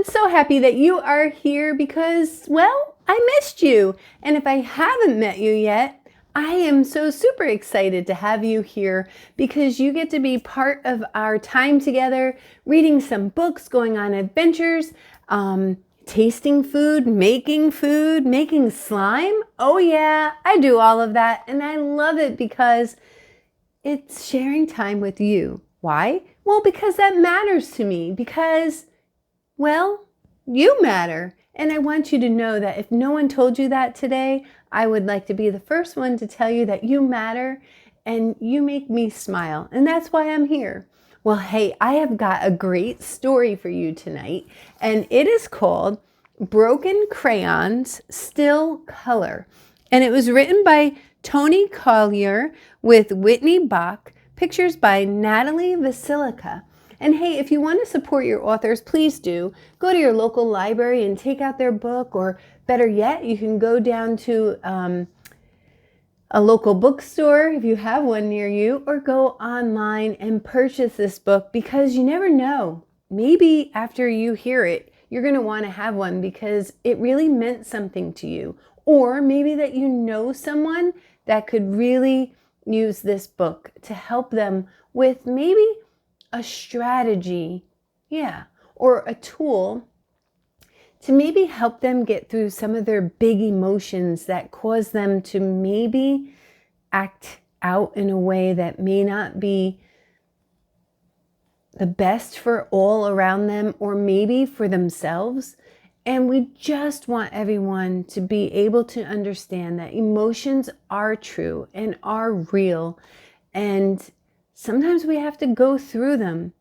I'm so happy that you are here because, well, I missed you. And if I haven't met you yet, I am so super excited to have you here because you get to be part of our time together, reading some books, going on adventures, tasting food, making slime. Oh yeah, I do all of that. And I love it because it's sharing time with you. Why? Well, because that matters to me. Because, well, you matter. And I want you to know that if no one told you that today, I would like to be the first one to tell you that you matter and you make me smile. And that's why I'm here. Well, hey, I have got a great story for you tonight, and it is called Broken Crayons Still Color. And it was written by Toni Collier with Whitney Bak, pictures by Natalie Vasilica. And hey, if you want to support your authors, please do. Go to your local library and take out their book, or better yet, you can go down to a local bookstore if you have one near you, or go online and purchase this book because you never know. Maybe after you hear it, you're going to want to have one because it really meant something to you. Or maybe that you know someone that could really use this book to help them with maybe a strategy, or a tool to maybe help them get through some of their big emotions that cause them to maybe act out in a way that may not be the best for all around them, or maybe for themselves. And we just want everyone to be able to understand that emotions are true and are real. And sometimes we have to go through them.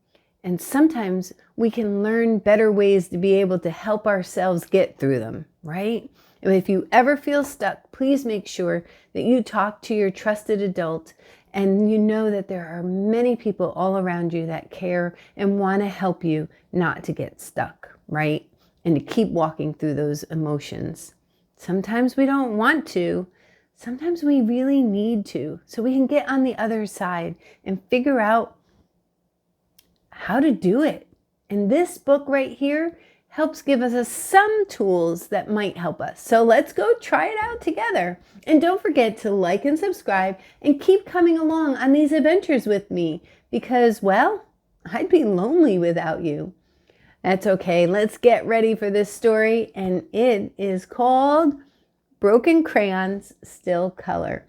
And sometimes we can learn better ways to be able to help ourselves get through them, right? And if you ever feel stuck, please make sure that you talk to your trusted adult, and you know that there are many people all around you that care and want to help you not to get stuck, right? And to keep walking through those emotions. Sometimes we don't want to. Sometimes we really need to, so we can get on the other side and figure out how to do it. And this book right here helps give us some tools that might help us. So let's go try it out together. And don't forget to like and subscribe and keep coming along on these adventures with me because, well, I'd be lonely without you. That's okay. Let's get ready for this story. And it is called Broken Crayons Still Color.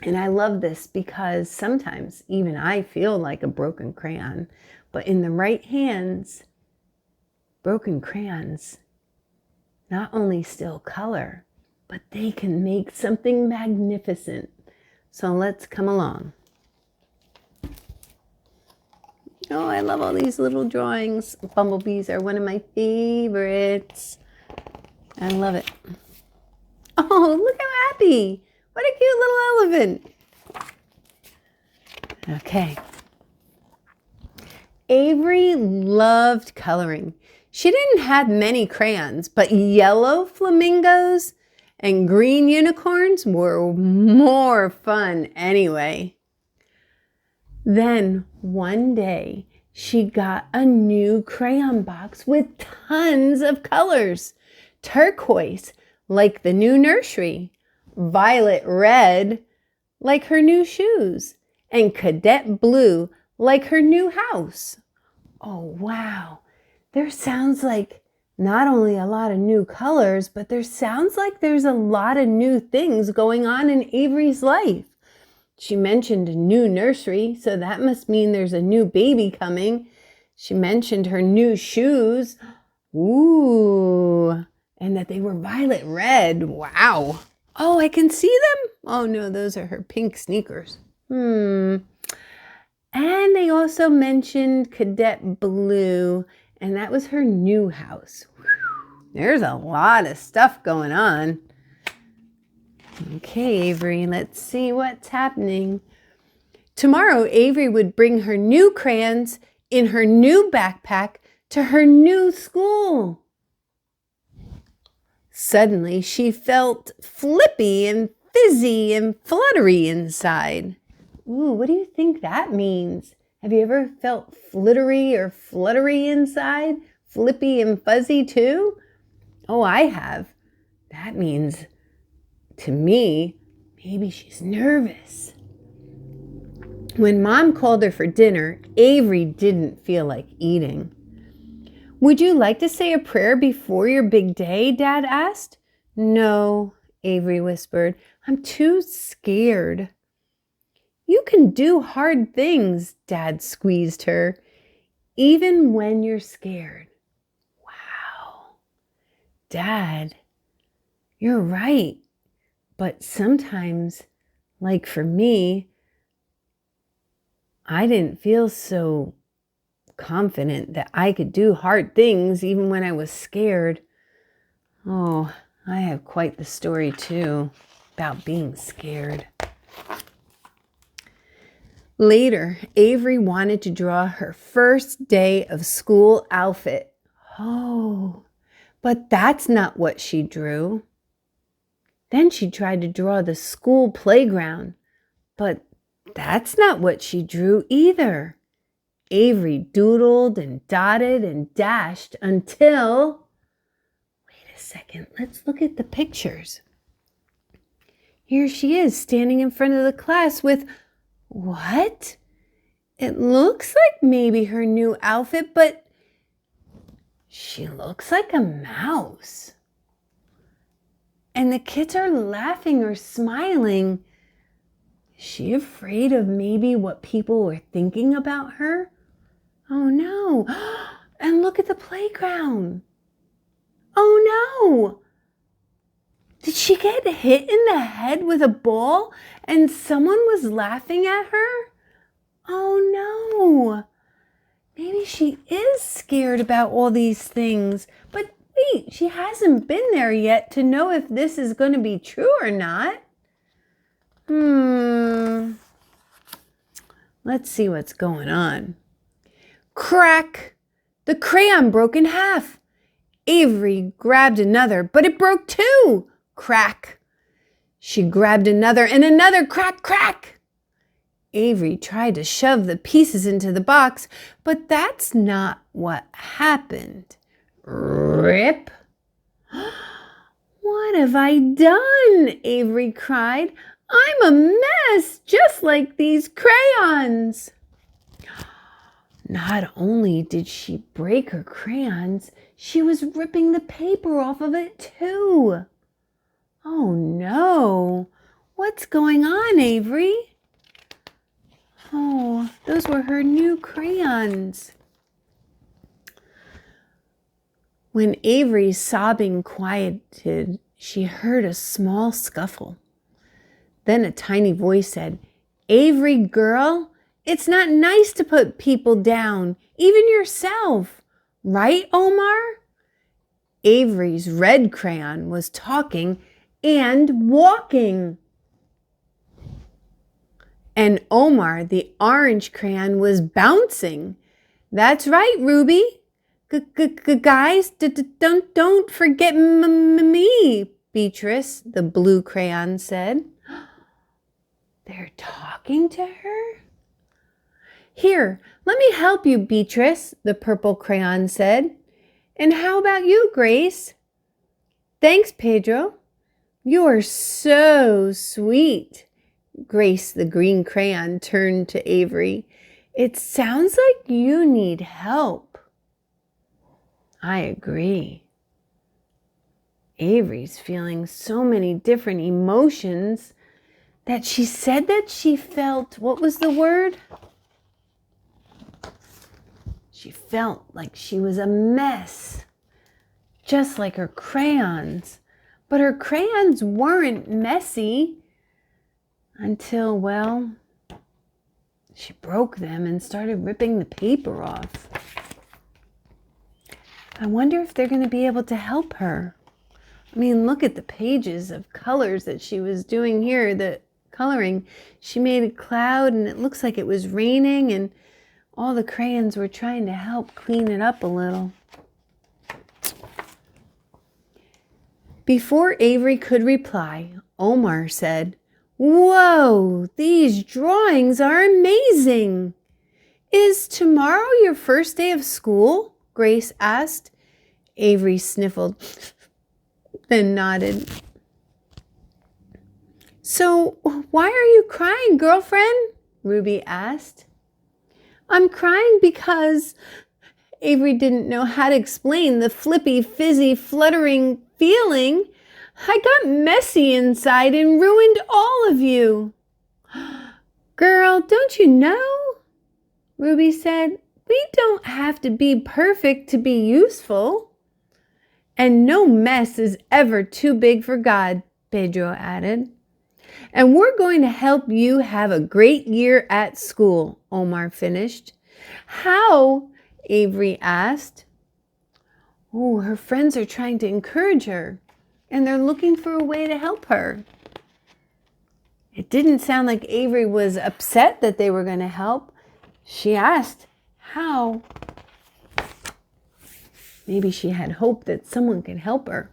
And I love this because sometimes even I feel like a broken crayon, but in the right hands, broken crayons not only still color, but they can make something magnificent. So let's come along. Oh, I love all these little drawings. Bumblebees are one of my favorites. I love it. Oh, look how happy. What a cute little elephant. Okay. Avery loved coloring. She didn't have many crayons, but yellow flamingos and green unicorns were more fun anyway. Then one day she got a new crayon box with tons of colors. Turquoise, like the new nursery. Violet red, like her new shoes. And cadet blue, like her new house. Oh, wow. There sounds like not only a lot of new colors, but there sounds like there's a lot of new things going on in Avery's life. She mentioned a new nursery, so that must mean there's a new baby coming. She mentioned her new shoes. Ooh, and that they were violet red. Wow. Oh, I can see them? Oh no, those are her pink sneakers. And they also mentioned cadet blue, and that was her new house. Whew. There's a lot of stuff going on. Okay, Avery, let's see what's happening. Tomorrow, Avery would bring her new crayons in her new backpack to her new school. Suddenly, she felt flippy and fizzy and fluttery inside. Ooh, what do you think that means? Have you ever felt flittery or fluttery inside? flippy and fuzzy too? Oh, I have. That means, to me, maybe she's nervous. When Mom called her for dinner, Avery didn't feel like eating. Would you like to say a prayer before your big day? Dad asked. No, Avery whispered. I'm too scared. You can do hard things, Dad squeezed her, even when you're scared. Wow. Dad, you're right. But sometimes, like for me, I didn't feel so confident that I could do hard things even when I was scared. Oh, I have quite the story too about being scared. Later, Avery wanted to draw her first day of school outfit. Oh, but that's not what she drew. Then she tried to draw the school playground, but that's not what she drew either. Avery doodled and dotted and dashed until... Wait a second, let's look at the pictures. Here she is standing in front of the class with... What? It looks like maybe her new outfit, but she looks like a mouse. And the kids are laughing or smiling. Is she afraid of maybe what people were thinking about her? Oh no. And look at the playground. Oh no. Did she get hit in the head with a ball and someone was laughing at her? Oh no. Maybe she is scared about all these things. But wait, she hasn't been there yet to know if this is going to be true or not. Let's see what's going on. Crack! The crayon broke in half. Avery grabbed another, but it broke too. Crack! She grabbed another and another. Crack, crack! Avery tried to shove the pieces into the box, but that's not what happened. Rip! What have I done? Avery cried. I'm a mess, just like these crayons. Not only did she break her crayons, she was ripping the paper off of it too. Oh no, what's going on, Avery? Oh, those were her new crayons. When Avery's sobbing quieted, she heard a small scuffle. Then a tiny voice said, Avery girl, it's not nice to put people down, even yourself. Right, Omar? Avery's red crayon was talking and walking. And Omar, the orange crayon, was bouncing. That's right, Ruby. Guys, don't forget me, Beatrice, the blue crayon said. They're talking to her? Here, let me help you, Beatrice, the purple crayon said. And how about you, Grace? Thanks, Pedro. You're so sweet. Grace, the green crayon, turned to Avery. It sounds like you need help. I agree. Avery's feeling so many different emotions that she said that she felt, what was the word? She felt like she was a mess, just like her crayons. But her crayons weren't messy until, well, she broke them and started ripping the paper off. I wonder if they're going to be able to help her. I mean, look at the pages of colors that she was doing here, the coloring. She made a cloud and it looks like it was raining and all the crayons were trying to help clean it up a little. Before Avery could reply, Omar said, Whoa, these drawings are amazing. Is tomorrow your first day of school? Grace asked. Avery sniffled, then nodded. So, why are you crying, girlfriend? Ruby asked. I'm crying because Avery didn't know how to explain the flippy, fizzy, fluttering feeling. I got messy inside and ruined all of you. Girl, don't you know? Ruby said, we don't have to be perfect to be useful. And no mess is ever too big for God, Pedro added. And we're going to help you have a great year at school, Omar finished. How? Avery asked. Oh, her friends are trying to encourage her, and they're looking for a way to help her. It didn't sound like Avery was upset that they were going to help. She asked, how? Maybe she had hope that someone could help her.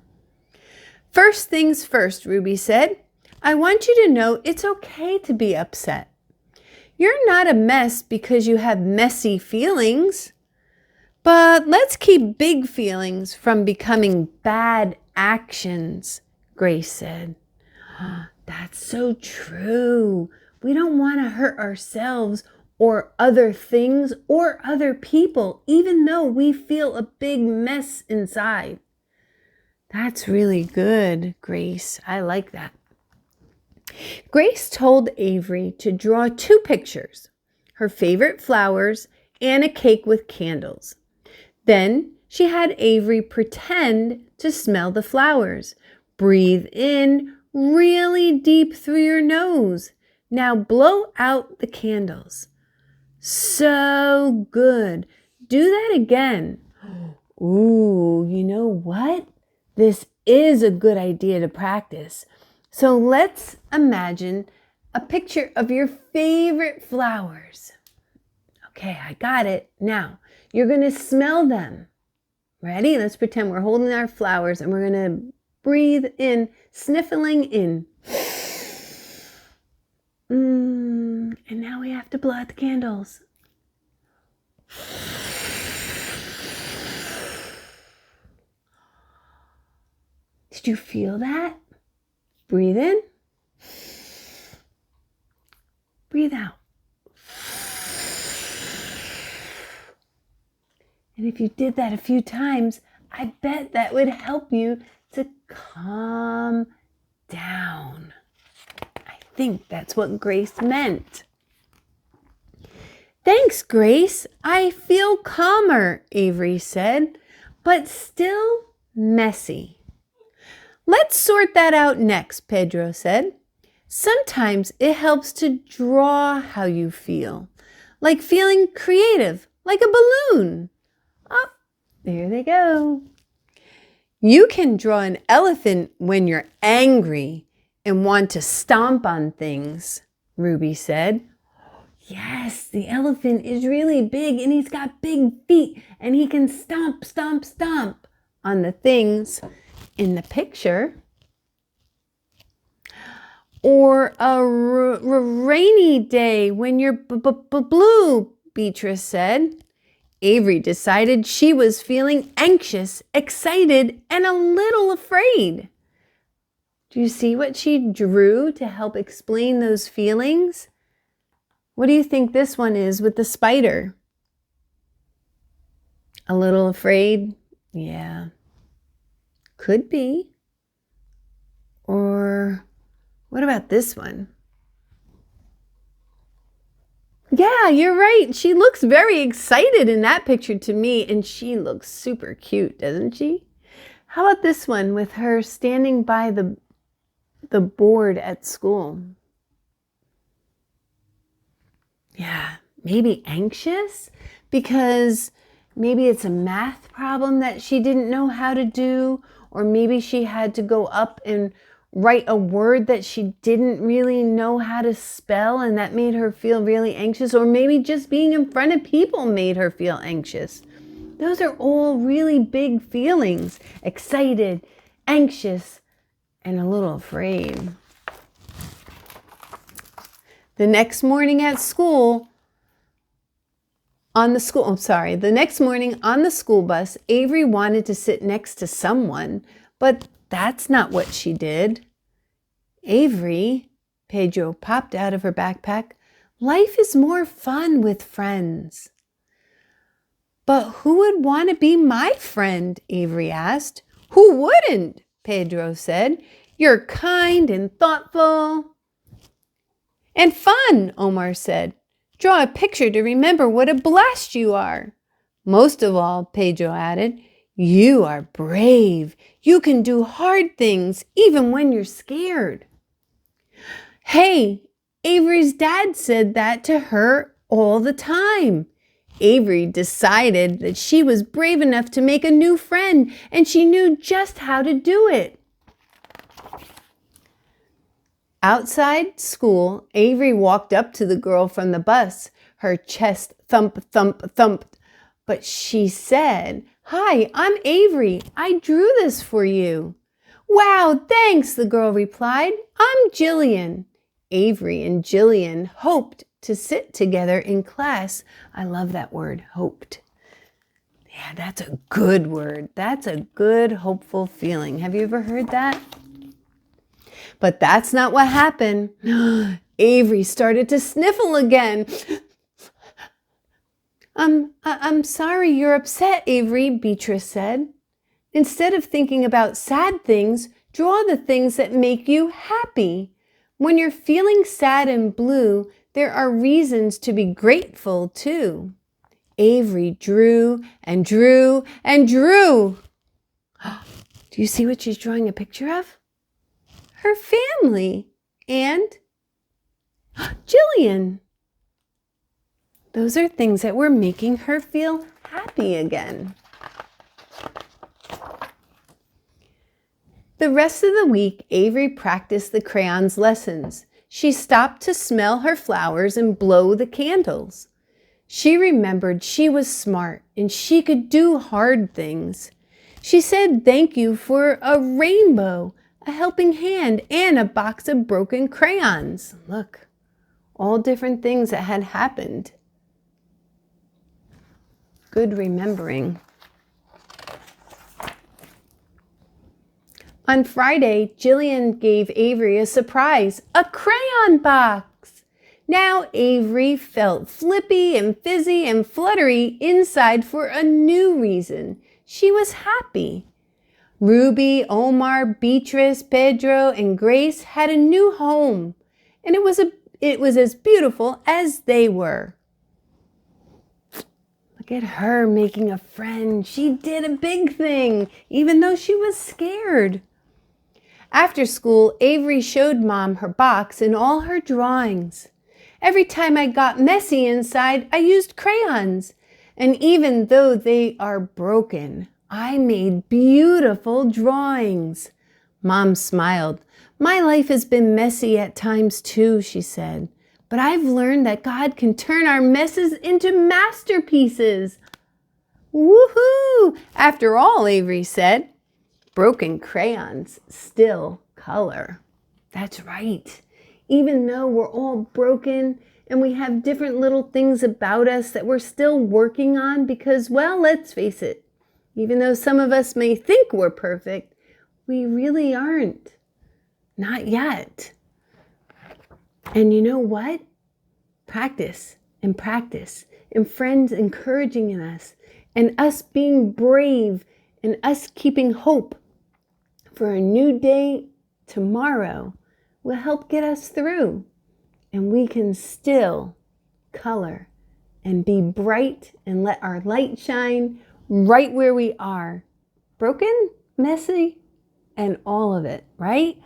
First things first, Ruby said. I want you to know it's okay to be upset. You're not a mess because you have messy feelings. But let's keep big feelings from becoming bad actions, Grace said. That's so true. We don't want to hurt ourselves or other things or other people, even though we feel a big mess inside. That's really good, Grace. I like that. Grace told Avery to draw 2 pictures, her favorite flowers and a cake with candles. Then she had Avery pretend to smell the flowers. Breathe in really deep through your nose. Now blow out the candles. So good. Do that again. Ooh, you know what? This is a good idea to practice. So let's imagine a picture of your favorite flowers. Okay, I got it. Now, you're going to smell them. Ready? Let's pretend we're holding our flowers and we're going to breathe in, sniffling in. And now we have to blow out the candles. Did you feel that? Breathe in. Breathe out. And if you did that a few times, I bet that would help you to calm down. I think that's what Grace meant. Thanks, Grace. I feel calmer, Avery said, but still messy. Let's sort that out next, Pedro said. Sometimes it helps to draw how you feel, like feeling creative, like a balloon. Oh, there they go. You can draw an elephant when you're angry and want to stomp on things, Ruby said. Yes, the elephant is really big and he's got big feet and he can stomp, stomp, stomp on the things in the picture. Or a rainy day when you're blue, Beatrice said. Avery decided she was feeling anxious, excited, and a little afraid. Do you see what she drew to help explain those feelings? What do you think this one is with the spider? A little afraid? Yeah. Could be. Or what about this one? Yeah, you're right. She looks very excited in that picture to me, and she looks super cute, doesn't she? How about this one with her standing by the board at school? Yeah, maybe anxious because maybe it's a math problem that she didn't know how to do, or maybe she had to go up and write a word that she didn't really know how to spell and that made her feel really anxious, or maybe just being in front of people made her feel anxious. Those are all really big feelings: excited, anxious, and a little afraid. The next morning at school, The next morning on the school bus, Avery wanted to sit next to someone, but that's not what she did. Avery, Pedro popped out of her backpack, life is more fun with friends. But who would want to be my friend? Avery asked. Who wouldn't? Pedro said. You're kind and thoughtful. And fun, Omar said. Draw a picture to remember what a blast you are. Most of all, Pedro added, you are brave. You can do hard things even when you're scared. Hey, Avery's dad said that to her all the time. Avery decided that she was brave enough to make a new friend, and she knew just how to do it. Outside school, Avery walked up to the girl from the bus. Her chest thump, thump, thumped. But she said, Hi, I'm Avery. I drew this for you. Wow, thanks, the girl replied. I'm Jillian. Avery and Jillian hoped to sit together in class. I love that word, hoped. Yeah, that's a good word. That's a good, hopeful feeling. Have you ever heard that? But that's not what happened. Avery started to sniffle again. I'm sorry you're upset, Avery, Beatrice said. Instead of thinking about sad things, draw the things that make you happy. When you're feeling sad and blue, there are reasons to be grateful too. Avery drew and drew and drew. Do you see what she's drawing a picture of? Her family and Jillian. Those are things that were making her feel happy again. The rest of the week, Avery practiced the crayons lessons. She stopped to smell her flowers and blow the candles. She remembered she was smart and she could do hard things. She said thank you for a rainbow, a helping hand, and a box of broken crayons. Look, all different things that had happened. Good remembering. On Friday, Jillian gave Avery a surprise, a crayon box. Now Avery felt flippy and fizzy and fluttery inside for a new reason. She was happy. Ruby, Omar, Beatrice, Pedro, and Grace had a new home, and it was as beautiful as they were. Look at her making a friend. She did a big thing, even though she was scared. After school, Avery showed Mom her box and all her drawings. Every time I got messy inside, I used crayons. And even though they are broken, I made beautiful drawings. Mom smiled. My life has been messy at times too, she said. But I've learned that God can turn our messes into masterpieces. Woohoo! After all, Avery said, broken crayons still color. That's right. Even though we're all broken and we have different little things about us that we're still working on because, well, let's face it, even though some of us may think we're perfect, we really aren't. Not yet. And you know what? Practice and practice and friends encouraging us and us being brave and us keeping hope for a new day tomorrow will help get us through. And we can still color and be bright and let our light shine right where we are. Broken, messy, and all of it, right?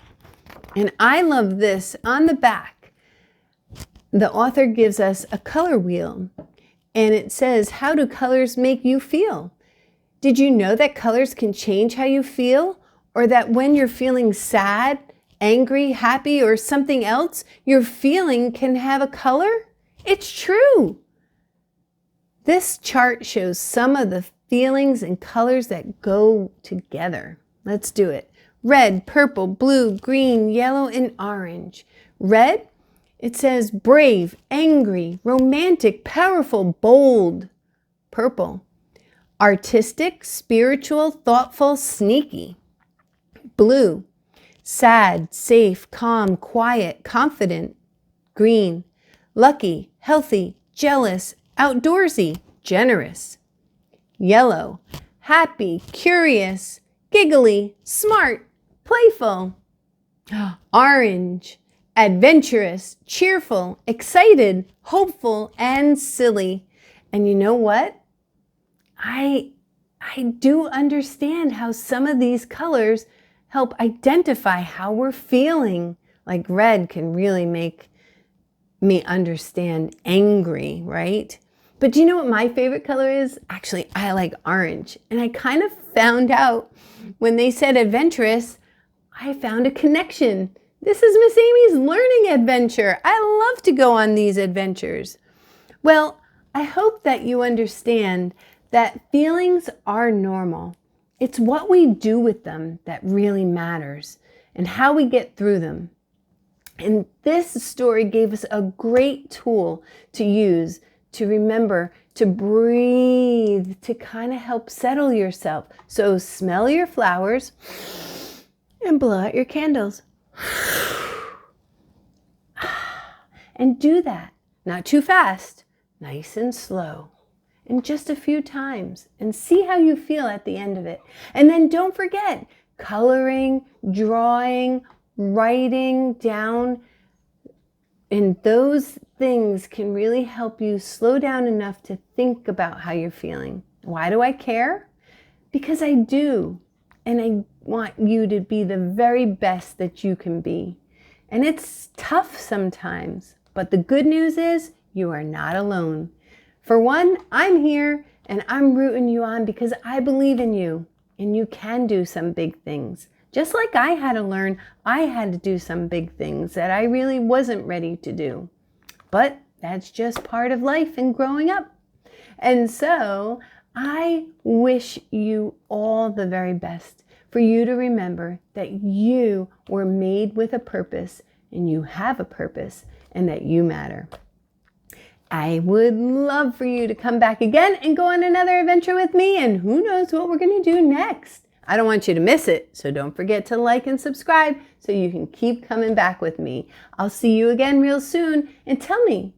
And I love this. On the back, the author gives us a color wheel, and it says, how do colors make you feel? Did you know that colors can change how you feel? Or that when you're feeling sad, angry, happy, or something else, your feeling can have a color? It's true. This chart shows some of the feelings and colors that go together. Let's do it. Red, purple, blue, green, yellow, and orange. Red, it says brave, angry, romantic, powerful, bold. purple. Artistic, spiritual, thoughtful, sneaky. Blue. Sad, safe, calm, quiet, confident. Green. Lucky, healthy, jealous, outdoorsy, generous. Yellow. Happy, curious, giggly, smart, playful. Orange. Adventurous, cheerful, excited, hopeful, and silly. And you know what? I do understand how some of these colors help identify how we're feeling. Like red can really make me understand angry, right? But do you know what my favorite color is? Actually, I like orange. And I kind of found out when they said adventurous, I found a connection. This is Miss Amy's learning adventure. I love to go on these adventures. Well, I hope that you understand that feelings are normal. It's what we do with them that really matters and how we get through them. And this story gave us a great tool to use to remember to breathe, to kind of help settle yourself. So smell your flowers and blow out your candles. And do that, not too fast, nice and slow, and just a few times, and see how you feel at the end of it. And then don't forget, coloring, drawing, writing down, and those things can really help you slow down enough to think about how you're feeling. Why do I care? Because I do. And I want you to be the very best that you can be. And it's tough sometimes, but the good news is you are not alone. For one, I'm here and I'm rooting you on because I believe in you and you can do some big things. Just like I had to learn, I had to do some big things that I really wasn't ready to do. But that's just part of life and growing up. And so I wish you all the very best, for you to remember that you were made with a purpose and you have a purpose and that you matter. I would love for you to come back again and go on another adventure with me, and who knows what we're going to do next. I don't want you to miss it, so don't forget to like and subscribe so you can keep coming back with me. I'll see you again real soon, and tell me,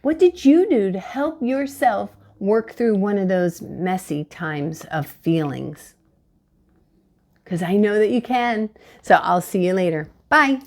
what did you do to help yourself work through one of those messy times of feelings? Because I know that you can. So I'll see you later. Bye.